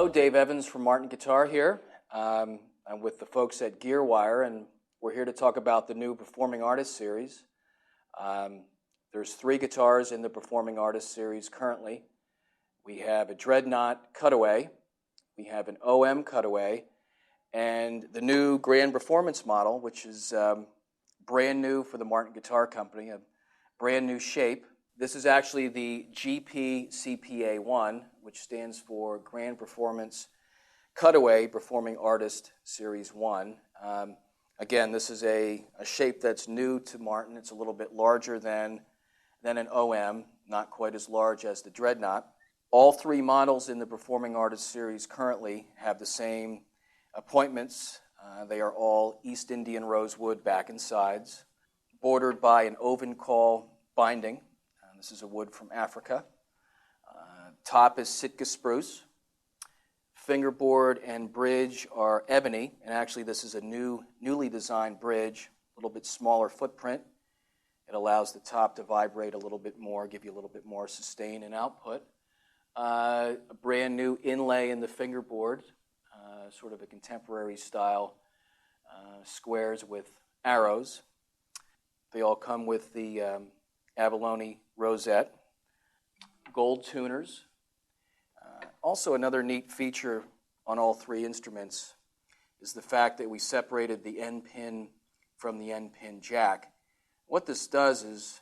Hello, Dave Evans from Martin Guitar here. I'm with the folks at GearWire, and we're here to talk about the new Performing Artist Series. There's 3 guitars in the Performing Artist Series currently. We have a Dreadnought Cutaway, we have an OM Cutaway, and the new Grand Performance model, which is brand new for the Martin Guitar Company, a brand new shape. This is actually the GPCPA1, which stands for Grand Performance Cutaway Performing Artist Series 1. Again, this is a shape that's new to Martin. It's a little bit larger than an OM, not quite as large as the Dreadnought. All 3 models in the Performing Artist Series currently have the same appointments. They are all East Indian rosewood back and sides, bordered by an oven caul binding. This is a wood from Africa. Top is Sitka spruce. Fingerboard and bridge are ebony, and actually this is a newly designed bridge, a little bit smaller footprint. It allows the top to vibrate a little bit more, give you a little bit more sustain and output. A brand new inlay in the fingerboard, sort of a contemporary style, squares with arrows. They all come with the abalone rosette, gold tuners. Also, another neat feature on all 3 instruments is the fact that we separated the end pin from the end pin jack. What this does is,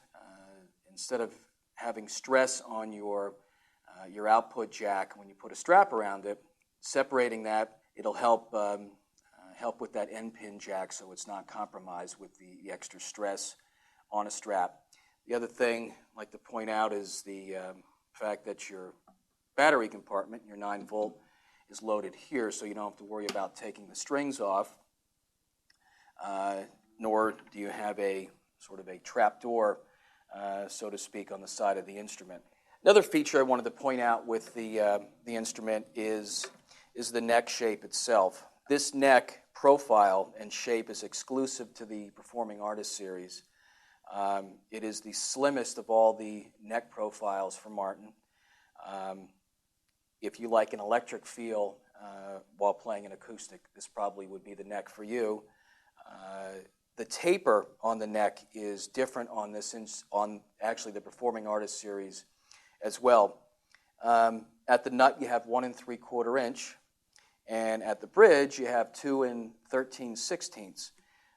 instead of having stress on your output jack when you put a strap around it, separating that, it'll help with that end pin jack so it's not compromised with the extra stress on a strap. The other thing I'd like to point out is the fact that your battery compartment, your 9-volt, is loaded here, so you don't have to worry about taking the strings off, nor do you have a sort of a trap door, so to speak, on the side of the instrument. Another feature I wanted to point out with the instrument is the neck shape itself. This neck profile and shape is exclusive to the Performing Artist Series. It is the slimmest of all the neck profiles for Martin. If you like an electric feel while playing an acoustic, this probably would be the neck for you. The taper on the neck is different on on actually the Performing Artist Series as well. At the nut, you have 1 3/4 inch, and at the bridge, you have 2 13/16.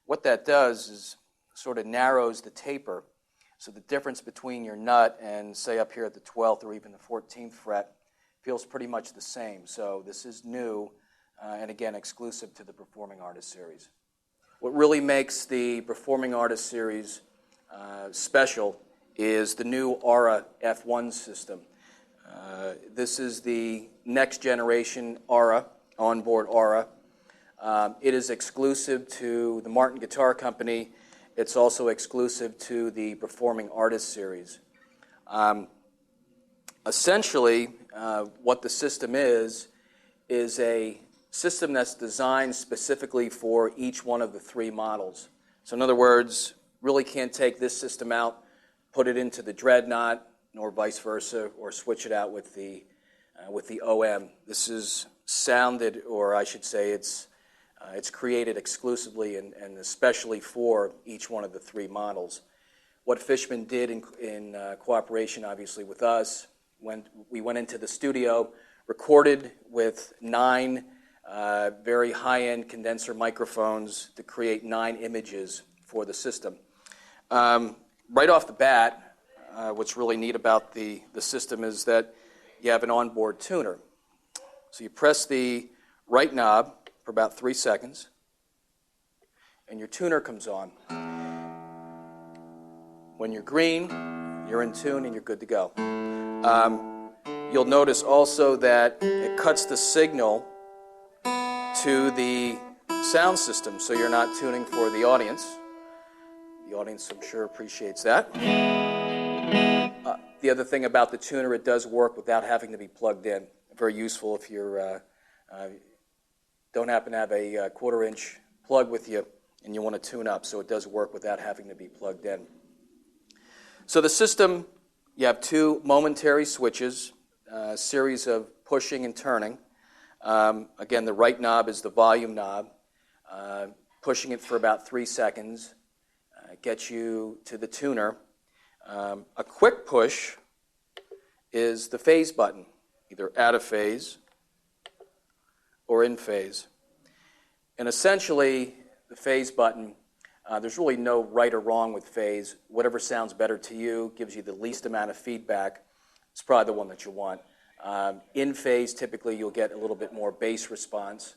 What that does is sort of narrows the taper, so the difference between your nut and, say, up here at the 12th or even the 14th fret feels pretty much the same. So this is new, and again, exclusive to the Performing Artist Series. What really makes the Performing Artist Series special is the new Aura F1 system. This is the next generation Aura, onboard Aura. It is exclusive to the Martin Guitar Company. It's also exclusive to the Performing Artist Series. Essentially, what the system is a system that's designed specifically for each one of the 3 models. So in other words, really can't take this system out, put it into the Dreadnought, nor vice versa, or switch it out with the OM. This is sounded, or I should say it's created exclusively and especially for each one of the 3 models. What Fishman did in cooperation, obviously, with us, when we went into the studio, recorded with 9 very high-end condenser microphones to create 9 images for the system. Right off the bat, what's really neat about the system is that you have an onboard tuner. So you press the right knob for about 3 seconds, and your tuner comes on. When you're green, you're in tune and you're good to go. You'll notice also that it cuts the signal to the sound system, so you're not tuning for the audience. The audience, I'm sure, appreciates that. The other thing about the tuner, it does work without having to be plugged in. Very useful if you're don't happen to have a 1/4 inch plug with you and you want to tune up, so it does work without having to be plugged in. So the system, you have 2 momentary switches, a series of pushing and turning. Again, the right knob is the volume knob. Pushing it for about 3 seconds gets you to the tuner. A quick push is the phase button, either out of phase or in phase. And essentially, the phase button, there's really no right or wrong with phase. Whatever sounds better to you, gives you the least amount of feedback, it's probably the one that you want. In phase, typically you'll get a little bit more bass response.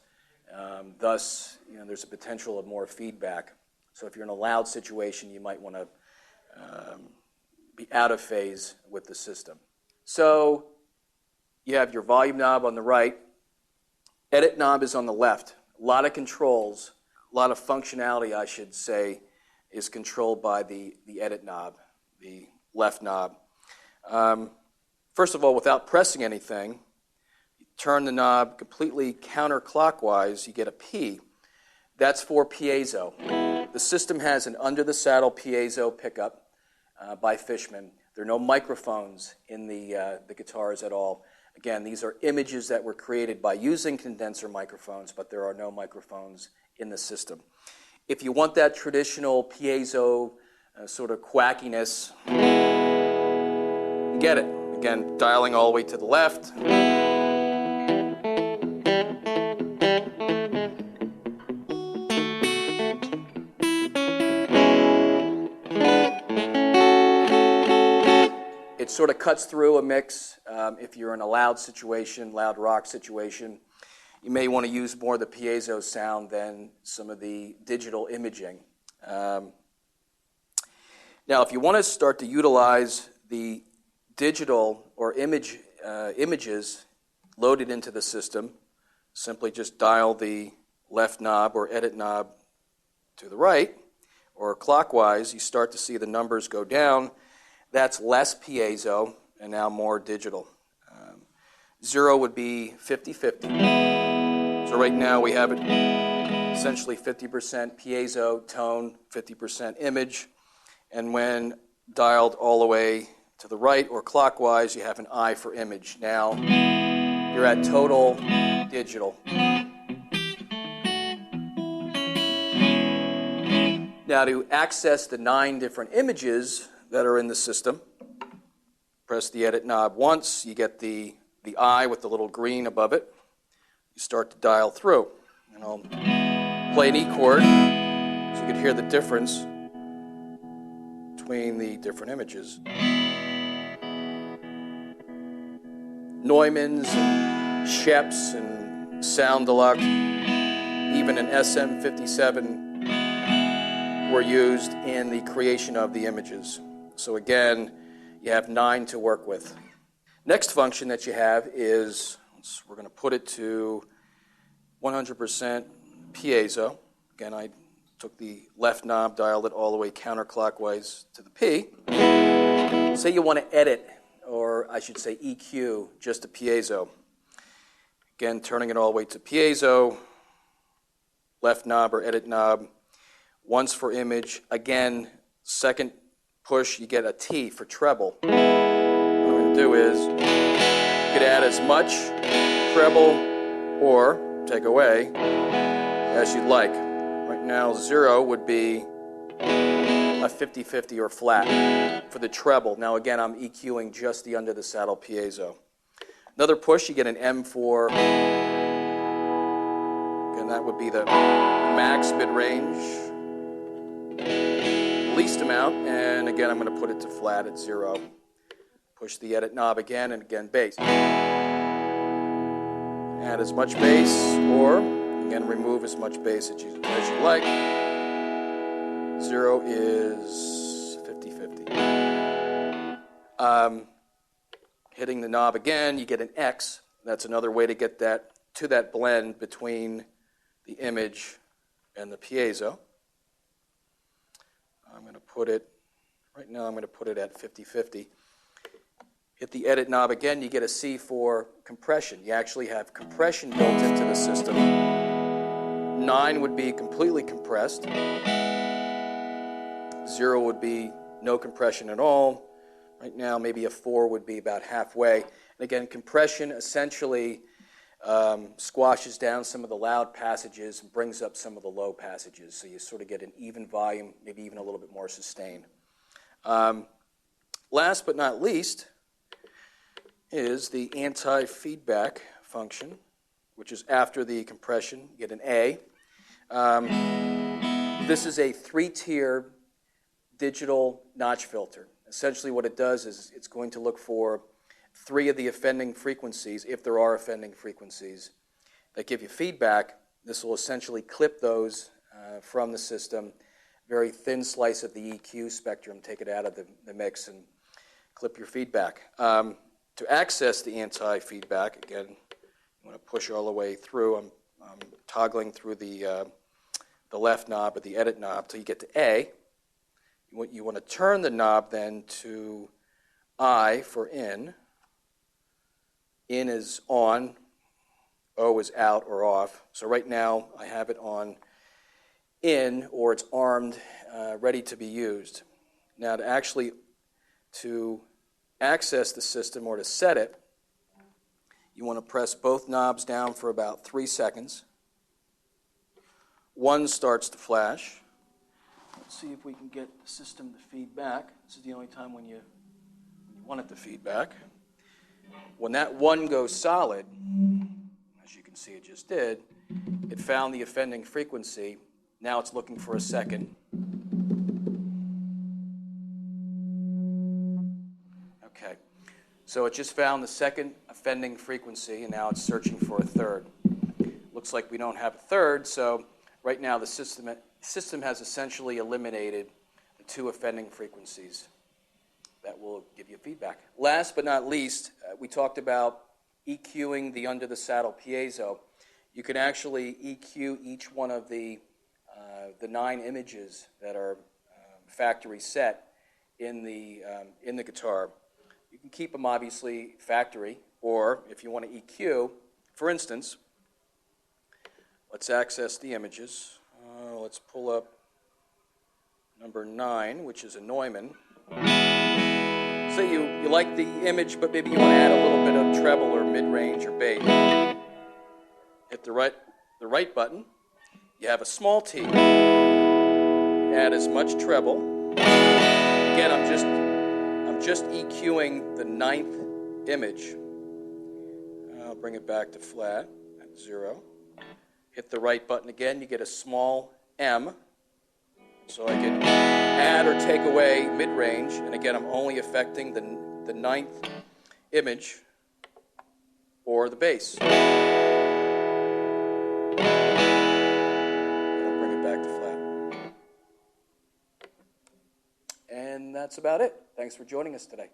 Thus, there's a potential of more feedback. So if you're in a loud situation, you might want to be out of phase with the system. So you have your volume knob on the right. Edit knob is on the left. A lot of controls, a lot of functionality, I should say, is controlled by the edit knob, the left knob. First of all, without pressing anything, you turn the knob completely counterclockwise, you get a P. That's for piezo. The system has an under-the-saddle piezo pickup by Fishman. There are no microphones in the guitars at all. Again, these are images that were created by using condenser microphones, but there are no microphones in the system. If you want that traditional piezo sort of quackiness, you get it. Again, dialing all the way to the left. It sort of cuts through a mix. If you're in a loud situation, loud rock situation, you may want to use more of the piezo sound than some of the digital imaging. Now, if you want to start to utilize the digital or images loaded into the system, simply just dial the left knob or edit knob to the right or clockwise. You start to see the numbers go down. That's less piezo and now more digital. 0 would be 50-50. So right now we have it essentially 50% piezo tone, 50% image. And when dialed all the way to the right or clockwise, you have an I for image. Now you're at total digital. Now to access the 9 different images that are in the system, press the edit knob once, you get the I with the little green above it. You start to dial through. And I'll play an E chord so you can hear the difference between the different images. Neumann's and Shep's and Sound Deluxe, even an SM57 were used in the creation of the images. So again, you have 9 to work with. Next function that you have is, we're going to put it to 100% piezo. Again, I took the left knob, dialed it all the way counterclockwise to the P. Say you want to edit, or I should say EQ, just a piezo. Again, turning it all the way to piezo, left knob or edit knob, once for image. Again, second push, you get a T for treble. What I'm going to do is, you could add as much treble or take away as you'd like. Right now, 0 would be a 50-50 or flat for the treble. Now again, I'm EQing just the under the saddle piezo. Another push, you get an M for, again, that would be the max mid-range, least amount, and again, I'm going to put it to flat at 0. Push the edit knob again, and again, bass. Add as much bass, or again, remove as much bass as you like. 0 is 50-50. Hitting the knob again, you get an X. That's another way to get that to that blend between the image and the piezo. I'm going to put it, right now I'm going to put it at 50-50. Hit the edit knob again, you get a C for compression. You actually have compression built into the system. 9 would be completely compressed. 0 would be no compression at all. Right now, maybe a 4 would be about halfway. And again, compression essentially squashes down some of the loud passages and brings up some of the low passages. So you sort of get an even volume, maybe even a little bit more sustain. Last but not least is the anti-feedback function, which is after the compression. You get an A. This is a 3-tier digital notch filter. Essentially what it does is it's going to look for 3 of the offending frequencies, if there are offending frequencies, that give you feedback. This will essentially clip those from the system, very thin slice of the EQ spectrum, take it out of the mix and clip your feedback. To access the anti-feedback, again, you want to push all the way through. I'm toggling through the left knob or the edit knob till you get to A. You want to turn the knob then to I for in. In is on, O is out or off. So right now I have it on in, or it's armed, ready to be used. Now to access the system or to set it, you want to press both knobs down for about 3 seconds. One starts to flash. Let's see if we can get the system to feed back. This is the only time when you want it to feed back. When that 1 goes solid, as you can see it just did, it found the offending frequency. Now it's looking for a second. Okay, so it just found the second offending frequency, and now it's searching for a third. Looks like we don't have a third, so right now the system has essentially eliminated the 2 offending frequencies that will give you feedback. Last but not least, we talked about EQing the under-the-saddle piezo. You can actually EQ each one of the 9 images that are factory set in the guitar. You can keep them obviously factory, or if you want to EQ, for instance, let's access the images. Let's pull up number 9, which is a Neumann. Say you like the image, but maybe you want to add a little bit of treble or mid-range or bass. Hit the right button. You have a small T. Add as much treble. Again, I'm just EQing the 9th image. I'll bring it back to flat at 0. Hit the right button again. You get a small M. So I can add or take away mid-range, and again, I'm only affecting the 9th image or the bass. I'll bring it back to flat. And that's about it. Thanks for joining us today.